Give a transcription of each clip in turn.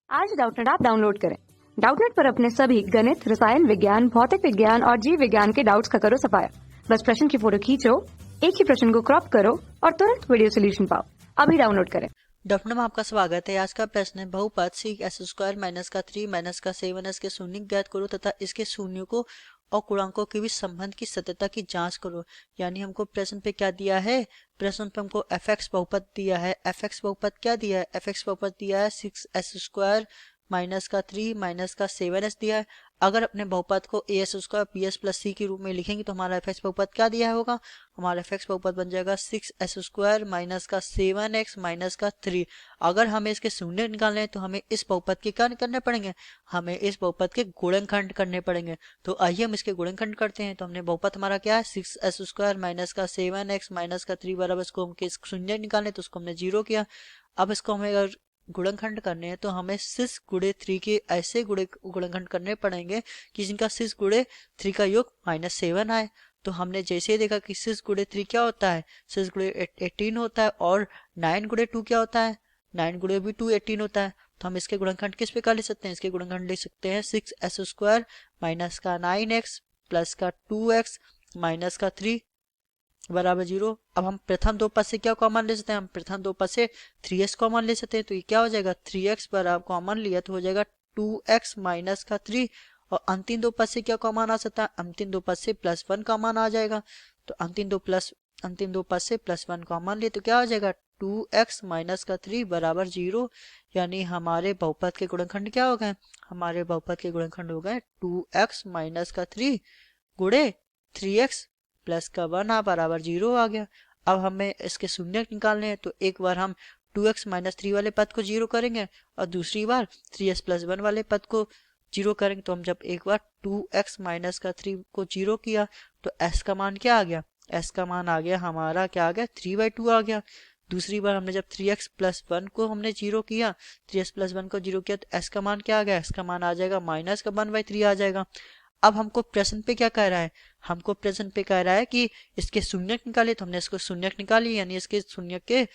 आज Doubtnut app download करें। Doubtnut पर अपने सभी गणित, रसायन विज्ञान, भौतिक विज्ञान और जीव विज्ञान के डाउट्स का करो सफाया। बस प्रश्न की फोटो खींचो, एक ही प्रश्न को क्रॉप करो और तुरंत वीडियो सोल्यूशन पाओ। अभी डाउनलोड करें। डॉक्टर में आपका स्वागत है। आज का प्रश्न है बहुपद सी एक्स स्क्वायर माइनस का 3 माइनस का 7 के शून्य ज्ञात करो तथा इसके शून्यों को और गुणांकों के बीच संबंध की सत्यता की जांच करो। यानी हमको प्रश्न पे क्या दिया है, प्रश्न पे हमको एफ एक्स बहुपद दिया है। एफ एक्स बहुपद क्या दिया है, एफ एक्स बहुपद दिया है 6s² माइनस का 3 माइनस का 7s दिया है। अगर अपने बहुपद को a s square b s plus c के रूप में लिखेंगे तो हमारा एफ एक्स बहुपद क्या दिया होगा, हमारा एफ एक्स बहुपद बन जाएगा 6s² माइनस का 7x माइनस का 3। अगर हमें इसके शून्य निकालने हैं तो हमें इस बहुपद के क्या करने पड़ेंगे, हमें इस बहुपद के गुणनखंड करने पड़ेंगे। तो आइए हम इसके गुणनखंड करते हैं। तो हमने बहुपद हमारा क्या है 6s² माइनस का 7x माइनस का 3 बराबर, इसको हम शून्य निकालने तो उसको हमने 0 किया। अब इसको हमें अगर गुणनखंड करने हैं तो हमें 6 गुणे 3 के ऐसे गुणनखंड करने पड़ेंगे कि जिनका 6 गुणे 3 का योग -7 आए। तो हमने जैसे ही देखा कि 6 गुणे 3 क्या होता है, 6 गुणे 18 होता है और 9 गुणे 2 क्या होता है, 9 गुणे भी 2 18 होता है। तो हम इसके गुणनखंड किस प्रकार ले सकते हैं, इसके गुणनखंड ले सकते हैं 6s² माइनस का 9x प्लस का 2x माइनस का 3 बराबर 0। अब हम प्रथम दो पद से क्या कॉमन ले सकते हैं, हम प्रथम दो पद से 3s कॉमन ले सकते हैं। तो ये क्या हो जाएगा, 3x बराबर कॉमन लिया तो हो जाएगा 2x माइनस का 3। और अंतिम दो पद से क्या कॉमन आ सकता है, अंतिम दो पद से +1 कॉमन आ जाएगा। तो अंतिम दो पद से +1 कॉमन लिए तो क्या हो जाएगा 2x माइनस का 3 बराबर 0। यानी हमारे बहुपद के गुणनखंड क्या हो गए, हमारे बहुपद के गुणनखंड हो गए 2x माइनस का 3 गुणे 3x प्लस का 1 बराबर 0 आ गया। अब हमें इसके शून्य निकालने हैं तो एक बार हम 2x माइनस 3 वाले पद को 0 करेंगे और दूसरी बार 3s प्लस 1 वाले पद को 0 करेंगे। तो हम जब एक बार 2x माइनस का 3 को 0 किया तो s का मान क्या आ गया, s का मान आ गया हमारा क्या आ गया 3/2 आ गया। दूसरी बार हमने जब 3x प्लस 1 को हमने 0 किया, 3s प्लस 1 को 0 किया तो s का मान क्या आ गया, s का मान आ जाएगा माइनस का 1/3 आ जाएगा। अब हमको प्रश्न पे क्या कह रहा है, हमको प्रश्न पे कह रहा है कि इसके शून्यक निकालिए। तो हमने इसको शून्यक निकाली, यानी इसके शून्यक के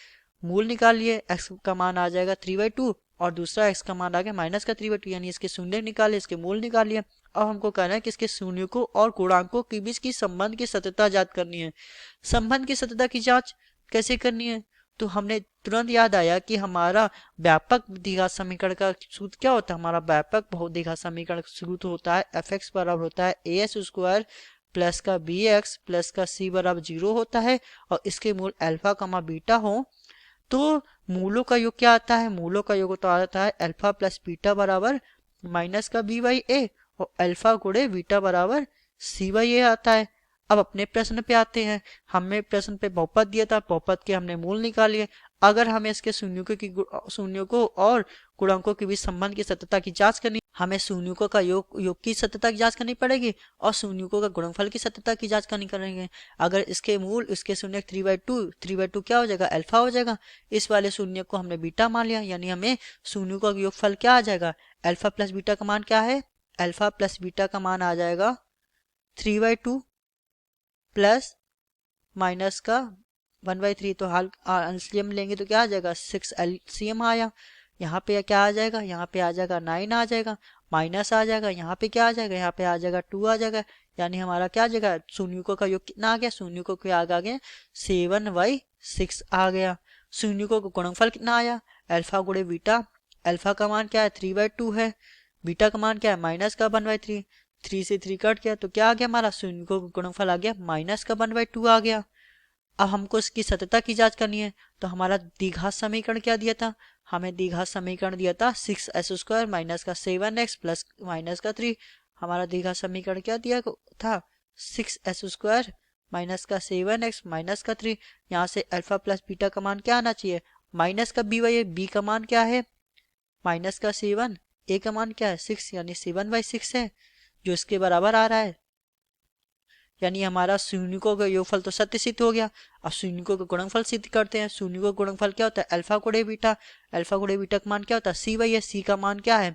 मूल निकालिए। x का मान आ जाएगा 3/2 और दूसरा x का मान आ गया माइनस का 3/2, यानी इसके शून्य निकाले, इसके मूल निकालिए। अब हमको कहना है कि इसके शून्यकों और गुणांकों के बीच की संबंध की सत्यता जांच करनी है। संबंध की सत्यता की जांच कैसे करनी है, तो हमने तुरंत याद आया कि हमारा व्यापक द्विघात समीकरण का सूत्र क्या होता है, हमारा व्यापक बहुद्विघात समीकरण का सूत्र होता है एफ एक्स बराबर होता है as² प्लस का bx प्लस का c बराबर 0 होता है और इसके मूल अल्फा कमा बीटा हो तो मूलों का योग क्या आता है, मूलों का योग तो आता है अल्फा प्लस बीटा बराबर माइनस का b/a और अल्फा गुणे बीटा बराबर c/a आता है। अब अपने प्रश्न पे आते हैं। हमें प्रश्न पे बहुपद दिया था, बहुपद के हमने मूल निकालिए। अगर हमें इसके शून्यों और गुणांकों के बीच संबंध की सत्यता की जांच करनी, हमें शून्यों का योग की सत्यता की जांच करनी पड़ेगी और शून्यों का गुणनफल की सत्यता की जांच करनी करेंगे। अगर इसके मूल इसके शून्य 3/2 क्या हो जाएगा, अल्फा हो जाएगा। इस वाले शून्य को हमने बीटा मान लिया, यानी हमें शून्यों का योगफल क्या आ जाएगा, अल्फा प्लस बीटा का मान क्या है, अल्फा प्लस बीटा का मान आ जाएगा 3/2 प्लस माइनस का 1/3। तो हाल एलसीएम लेंगे तो क्या आ जाएगा 6 एलसीएम आया। यहाँ पे क्या आ जाएगा, यहाँ पे आ जाएगा 9 आ जाएगा, माइनस आ जाएगा, यहाँ पे क्या आ जाएगा, यहाँ पे आ जाएगा 2 आ जाएगा। यानी हमारा क्या आ जाएगा, शून्यों का योग कितना आ गया, शून्यों के आगे आ गया 7/6 आ गया। शून्यों का गुणनफल कितना आया, अल्फा गुणे बीटा, अल्फा का मान क्या है 3/2 है, बीटा का मान क्या है माइनस का 1/3, 3 से 3 कट गया तो क्या आ गया हमारा शून्य को गुणनफल आ गया माइनस का 1/2 आ गया। अब हमको इसकी सत्यता की जांच करनी है। तो हमारा द्विघात समीकरण क्या दिया था, हमें द्विघात समीकरण दिया था 6s² माइनस का 7x प्लस माइनस का 3। हमारा द्विघात समीकरण क्या दिया था 6s² माइनस का 7x माइनस का 3। यहाँ से अल्फा प्लस बीटा का मान क्या आना चाहिए, माइनस का b/a, b का मान क्या है माइनस का 7, a का मान क्या है 6, यानी 7/6 है जो इसके बराबर आ रहा है। यानी हमारा शून्यों का योगफल तो सत्य सिद्ध हो गया। अब शून्यों का गुणनफल सिद्ध करते हैं। शून्यों का गुणनफल क्या होता है, अल्फा गुणे बीटा, अल्फा गुणे बीटा का मान क्या होता है c/a, c का मान क्या है,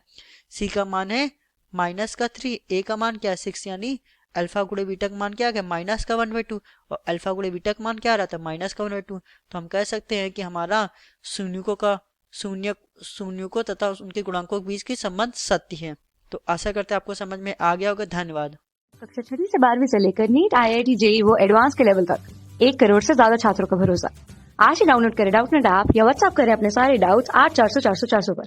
c का मान है माइनस का 3, a का मान क्या है 6, यानी अल्फा गुणे बीटा का मान क्या आ गया माइनस का 1/2 और अल्फा गुणे बीटा का मान क्या आ रहा था माइनस का 1/2। तो हम कह सकते हैं कि हमारा शून्यों का शून्यों को तथा उनके गुणांकों के बीच की संबंध सत्य है। तो आशा करते हैं आपको समझ में आ गया होगा। धन्यवाद। कक्षा 6 से 12वीं से लेकर नीट, IIT, JEE वो एडवांस के लेवल तक 1 करोड़ से ज्यादा छात्रों का भरोसा। आज ही डाउनलोड करें डाउटनेट ऐप या व्हाट्सएप करें अपने सारे डाउट्स 8400 400 400 पर।